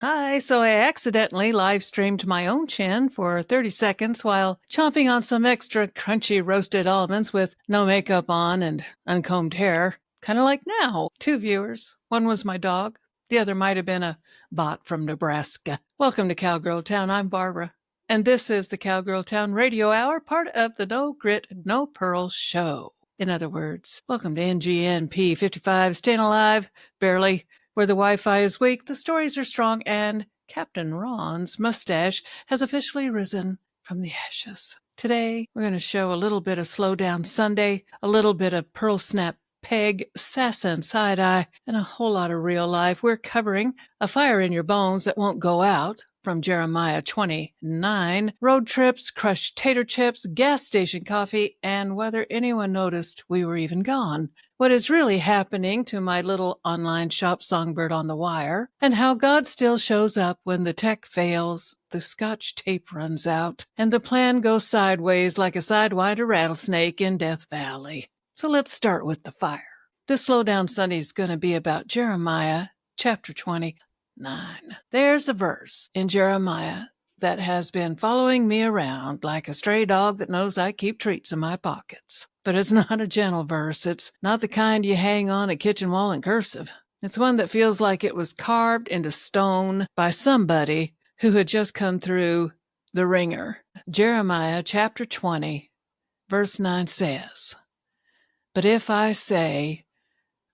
Hi, so I accidentally live streamed my own chin for 30 seconds while chomping on some extra crunchy roasted almonds with no makeup on and uncombed hair. Kind of like now. 2 viewers. One was my dog. The other might have been a bot from Nebraska. Welcome to Cowgirl Town. I'm Barbara. And this is the Cowgirl Town Radio Hour, part of the No Grit, No Pearls show. In other words, welcome to NGNP 55, staying alive, barely. Where the Wi-Fi is weak, the stories are strong, and Captain Ron's mustache has officially risen from the ashes. Today, we're going to show a little bit of Slow Down Sunday, a little bit of Pearl Snap Peg, sass and side-eye, and a whole lot of real life. We're covering A Fire in Your Bones That Won't Go Out from Jeremiah 29, road trips, crushed tater chips, gas station coffee, and whether anyone noticed we were even gone. What is really happening to my little online shop Songbird on the Wire, and how God still shows up when the tech fails, the scotch tape runs out, and the plan goes sideways like a sidewinder rattlesnake in Death Valley. So let's start with the fire. This Slow Down Sunday is going to be about Jeremiah chapter 29. There's a verse in Jeremiah that has been following me around like a stray dog that knows I keep treats in my pockets. But it's not a gentle verse. It's not the kind you hang on a kitchen wall in cursive. It's one that feels like it was carved into stone by somebody who had just come through the ringer. Jeremiah chapter 20, verse 9 says, "But if I say,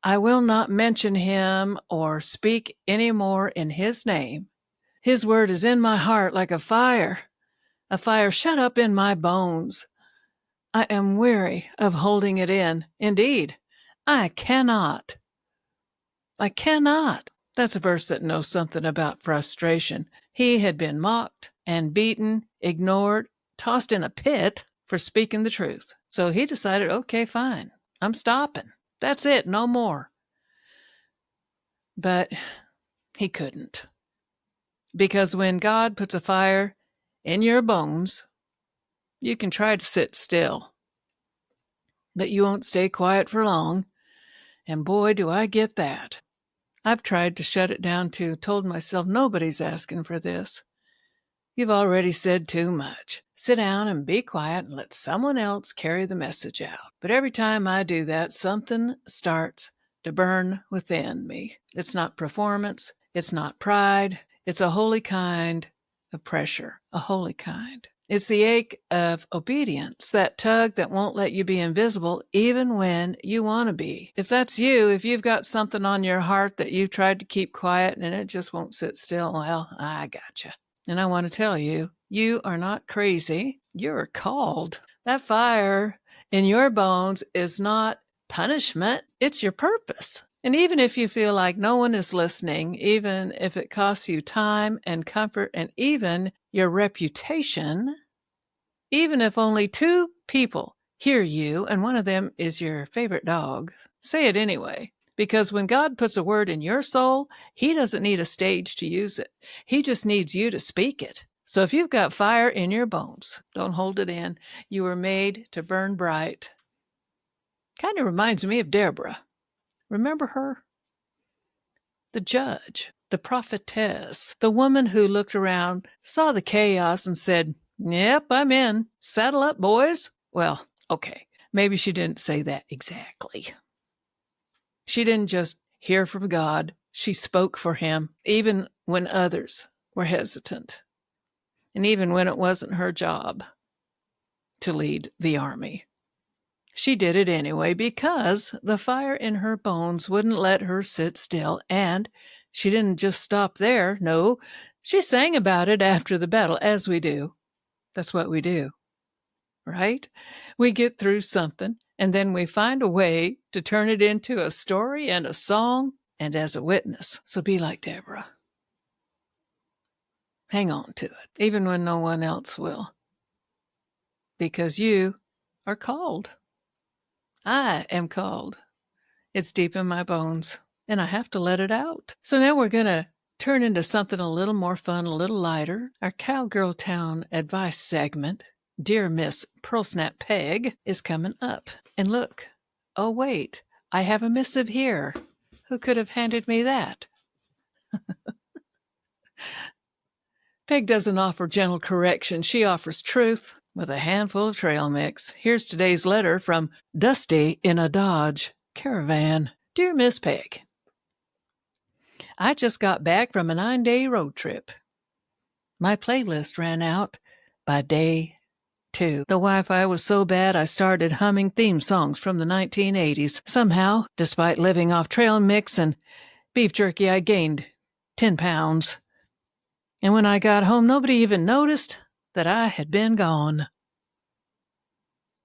I will not mention him or speak any more in his name, his word is in my heart like a fire shut up in my bones. I am weary of holding it in. Indeed, I cannot. I cannot." That's a verse that knows something about frustration. He had been mocked and beaten, ignored, tossed in a pit for speaking the truth. So he decided, okay, fine, I'm stopping. That's it, no more. But he couldn't. Because when God puts a fire in your bones, you can try to sit still, but you won't stay quiet for long. And boy, do I get that. I've tried to shut it down too, told myself nobody's asking for this. You've already said too much. Sit down and be quiet and let someone else carry the message out. But every time I do that, something starts to burn within me. It's not performance. It's not pride. It's a holy kind of pressure, a holy kind. It's the ache of obedience, that tug that won't let you be invisible even when you want to be. If that's you, if you've got something on your heart that you've tried to keep quiet and it just won't sit still, well, I gotcha. And I want to tell you, you are not crazy. You're called. That fire in your bones is not punishment. It's your purpose. And even if you feel like no one is listening, even if it costs you time and comfort and even your reputation, even if only 2 people hear you and one of them is your favorite dog, say it anyway. Because when God puts a word in your soul, he doesn't need a stage to use it. He just needs you to speak it. So if you've got fire in your bones, don't hold it in. You were made to burn bright. Kind of reminds me of Deborah. Remember her? The judge, the prophetess, the woman who looked around, saw the chaos and said, "Yep, I'm in. Saddle up, boys." Well, okay, maybe she didn't say that exactly. She didn't just hear from God. She spoke for him, even when others were hesitant, and even when it wasn't her job to lead the army. She did it anyway because the fire in her bones wouldn't let her sit still, and she didn't just stop there. No, she sang about it after the battle, as we do. That's what we do, right? We get through something, and then we find a way to turn it into a story and a song and as a witness. So be like Deborah. Hang on to it, even when no one else will, because you are called. I am called. It's deep in my bones, and I have to let it out. So now we're going to turn into something a little more fun, a little lighter. Our Cowgirl Town advice segment, Dear Miss Pearl Snap Peg, is coming up. And look, oh wait, I have a missive here. Who could have handed me that? Peg doesn't offer gentle correction. She offers truth with a handful of trail mix. Here's today's letter from Dusty in a Dodge Caravan. Dear Miss Peg, I just got back from a 9-day road trip. My playlist ran out by day 2. The Wi-Fi was so bad I started humming theme songs from the 1980s. Somehow, despite living off trail mix and beef jerky, I gained 10 pounds. And when I got home, nobody even noticed that I had been gone.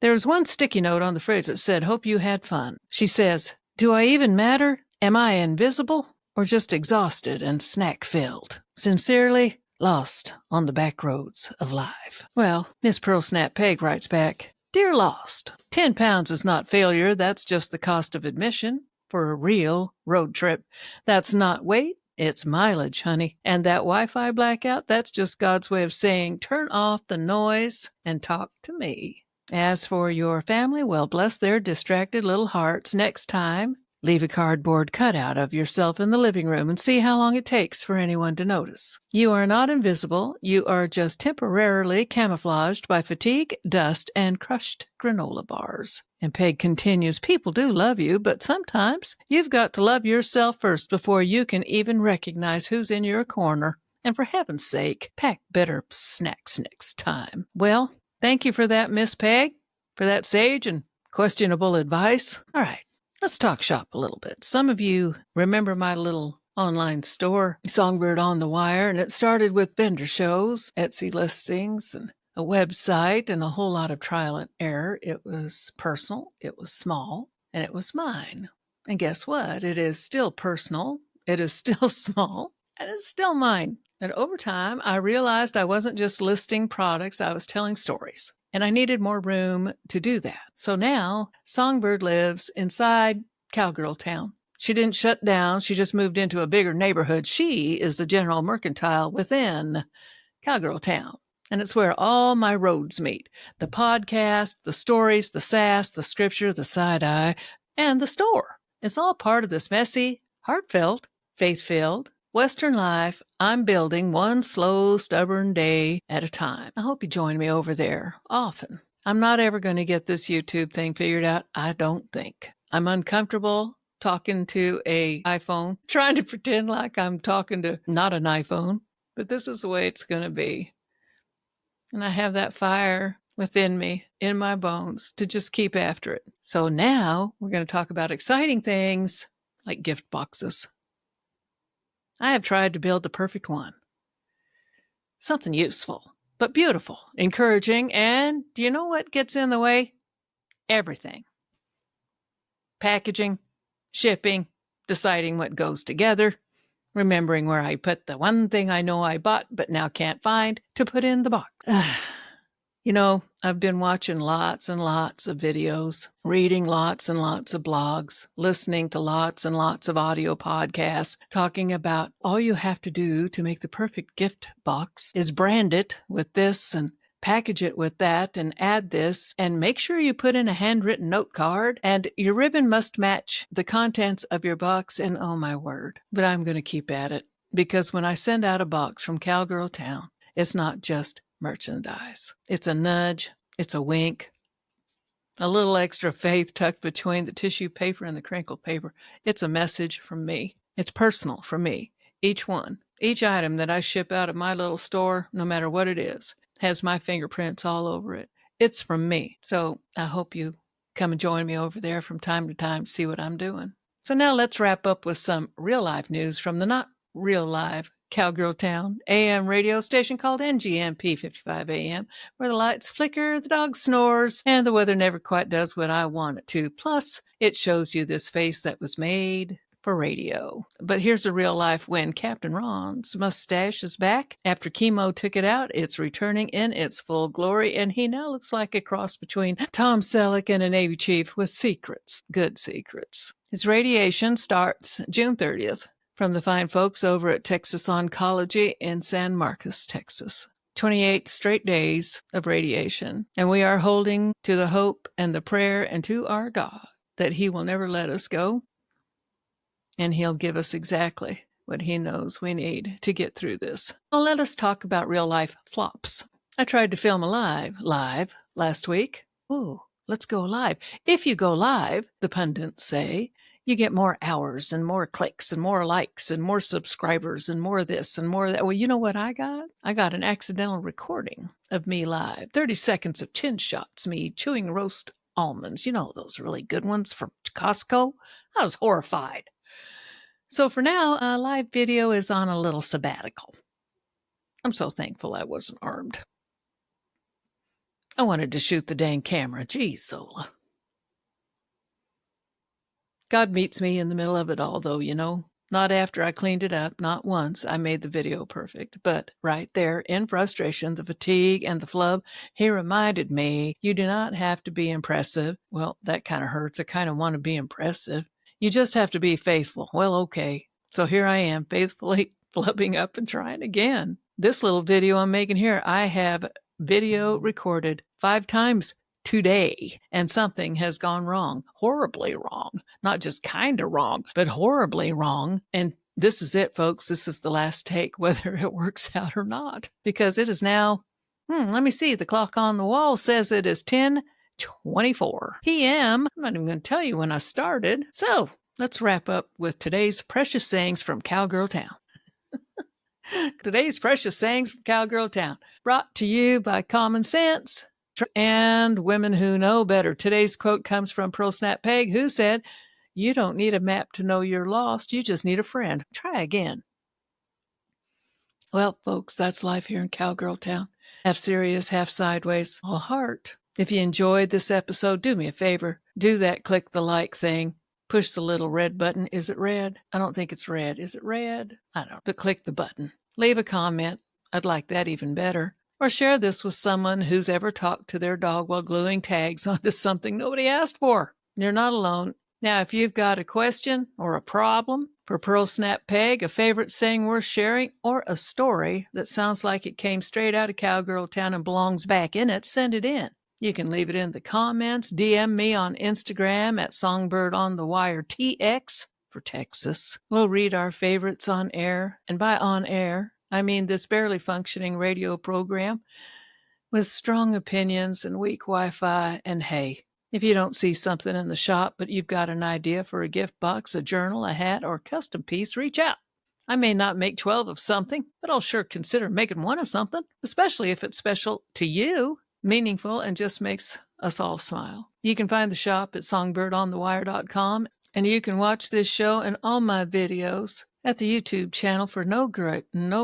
There was one sticky note on the fridge that said, "Hope you had fun." She says, "Do I even matter? Am I invisible? Or just exhausted and snack-filled? Sincerely, lost on the back roads of life." Well, Miss Pearl Snap Peg writes back, "Dear Lost, 10 pounds is not failure. That's just the cost of admission for a real road trip. That's not weight. It's mileage, honey. And that Wi-Fi blackout, that's just God's way of saying, turn off the noise and talk to me. As for your family, well, bless their distracted little hearts. Next time, leave a cardboard cutout of yourself in the living room and see how long it takes for anyone to notice. You are not invisible. You are just temporarily camouflaged by fatigue, dust, and crushed granola bars." And Peg continues, "People do love you, but sometimes you've got to love yourself first before you can even recognize who's in your corner. And for heaven's sake, pack better snacks next time." Well, thank you for that, Miss Peg, for that sage and questionable advice. All right. Let's talk shop a little bit. Some of you remember my little online store, Songbird on the Wire, and it started with vendor shows, Etsy listings, and a website, and a whole lot of trial and error. It was personal, it was small, and it was mine. And guess what? It is still personal, it is still small, and it's still mine. And over time, I realized I wasn't just listing products, I was telling stories. And I needed more room to do that. So now, Songbird lives inside Cowgirl Town. She didn't shut down, she just moved into a bigger neighborhood. She is the general mercantile within Cowgirl Town. And it's where all my roads meet. The podcast, the stories, the sass, the scripture, the side-eye, and the store. It's all part of this messy, heartfelt, faith-filled, Western life I'm building one slow, stubborn day at a time. I hope you join me over there often. I'm not ever going to get this YouTube thing figured out, I don't think. I'm uncomfortable talking to an iPhone, trying to pretend like I'm talking to not an iPhone, but this is the way it's going to be. And I have that fire within me, in my bones, to just keep after it. So now we're going to talk about exciting things like gift boxes. I have tried to build the perfect one. Something useful, but beautiful, encouraging, and do you know what gets in the way? Everything. Packaging, shipping, deciding what goes together, remembering where I put the one thing I know I bought but now can't find to put in the box. You know, I've been watching lots and lots of videos, reading lots and lots of blogs, listening to lots and lots of audio podcasts, talking about all you have to do to make the perfect gift box is brand it with this and package it with that and add this and make sure you put in a handwritten note card and your ribbon must match the contents of your box, and oh my word. But I'm going to keep at it because when I send out a box from Cowgirl Town, it's not just merchandise. It's a nudge, it's a wink, a little extra faith tucked between the tissue paper and the crinkled paper. It's a message from me. It's personal for me. Each one, each item that I ship out of my little store, no matter what it is, has my fingerprints all over it. It's from me. So I hope you come and join me over there from time to time to see what I'm doing. So now let's wrap up with some real life news from the not real live Cowgirl Town AM radio station called NGMP 55 AM, where the lights flicker, the dog snores, and the weather never quite does what I want it to. Plus, it shows you this face that was made for radio. But here's a real life when Captain Ron's mustache is back. After chemo took it out, it's returning in its full glory, and he now looks like a cross between Tom Selleck and a Navy chief with secrets, good secrets. His radiation starts June 30th. From the fine folks over at Texas Oncology in San Marcos, Texas. 28 straight days of radiation. And we are holding to the hope and the prayer and to our God that he will never let us go. And he'll give us exactly what he knows we need to get through this. Now let us talk about real life flops. I tried to film a live last week. Ooh, let's go live. If you go live, the pundits say, you get more hours and more clicks and more likes and more subscribers and more this and more that. Well, you know what I got? I got an accidental recording of me live. 30 seconds of chin shots, me chewing roast almonds. You know, those really good ones from Costco. I was horrified. So for now, live video is on a little sabbatical. I'm so thankful I wasn't armed. I wanted to shoot the dang camera. Geez, Zola. God meets me in the middle of it all, though, you know. Not after I cleaned it up, not once I made the video perfect, but right there in frustration, the fatigue and the flub, he reminded me, you do not have to be impressive. Well, that kind of hurts. I kind of want to be impressive. You just have to be faithful. Well, okay. So here I am, faithfully flubbing up and trying again. This little video I'm making here, I have video recorded 5 times today, and something has gone wrong, horribly wrong, not just kind of wrong, but horribly wrong. And this is it, folks. This is the last take, whether it works out or not, because it is now, let me see. The clock on the wall says it is 10:24 p.m. I'm not even going to tell you when I started. So let's wrap up with today's precious sayings from Cowgirl Town. Today's precious sayings from Cowgirl Town, brought to you by Common Sense and women who know better. Today's quote comes from Pearl Snap Peg, who said, you don't need a map to know you're lost. You just need a friend. Try again. Well, folks, that's life here in Cowgirl Town. Half serious, half sideways, all heart. If you enjoyed this episode, do me a favor. Do that click the like thing. Push the little red button. Is it red? I don't think it's red. Is it red? I don't know. But click the button. Leave a comment. I'd like that even better. Or share this with someone who's ever talked to their dog while gluing tags onto something nobody asked for. You're not alone. Now, if you've got a question or a problem for Pearl Snap Peg, a favorite saying worth sharing, or a story that sounds like it came straight out of Cowgirl Town and belongs back in it, send it in. You can leave it in the comments, DM me on Instagram at Songbird on the Wire TX for Texas. We'll read our favorites on air, and by on air, I mean this barely functioning radio program with strong opinions and weak Wi-Fi. And hey, if you don't see something in the shop, but you've got an idea for a gift box, a journal, a hat, or a custom piece, reach out. I may not make 12 of something, but I'll sure consider making one of something, especially if it's special to you, meaningful, and just makes us all smile. You can find the shop at songbirdonthewire.com, and you can watch this show and all my videos at the YouTube channel for No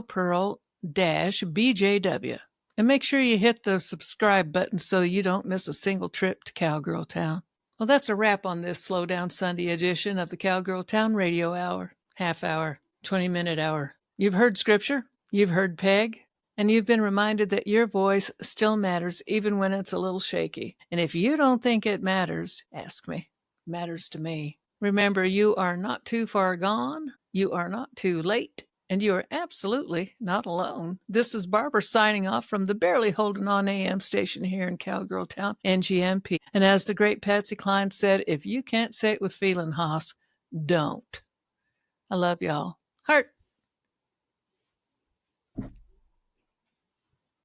Pearl BJW. And make sure you hit the subscribe button so you don't miss a single trip to Cowgirl Town. Well, that's a wrap on this Slow Down Sunday edition of the Cowgirl Town Radio Hour. Half hour, 20-minute hour. You've heard scripture, you've heard Peg, and you've been reminded that your voice still matters even when it's a little shaky. And if you don't think it matters, ask me. It matters to me. Remember, you are not too far gone. You are not too late, and you are absolutely not alone. This is Barbara signing off from the barely holding on AM station here in Cowgirl Town, NGMP. And as the great Patsy Cline said, if you can't say it with feeling, Hoss, don't. I love y'all. Heart.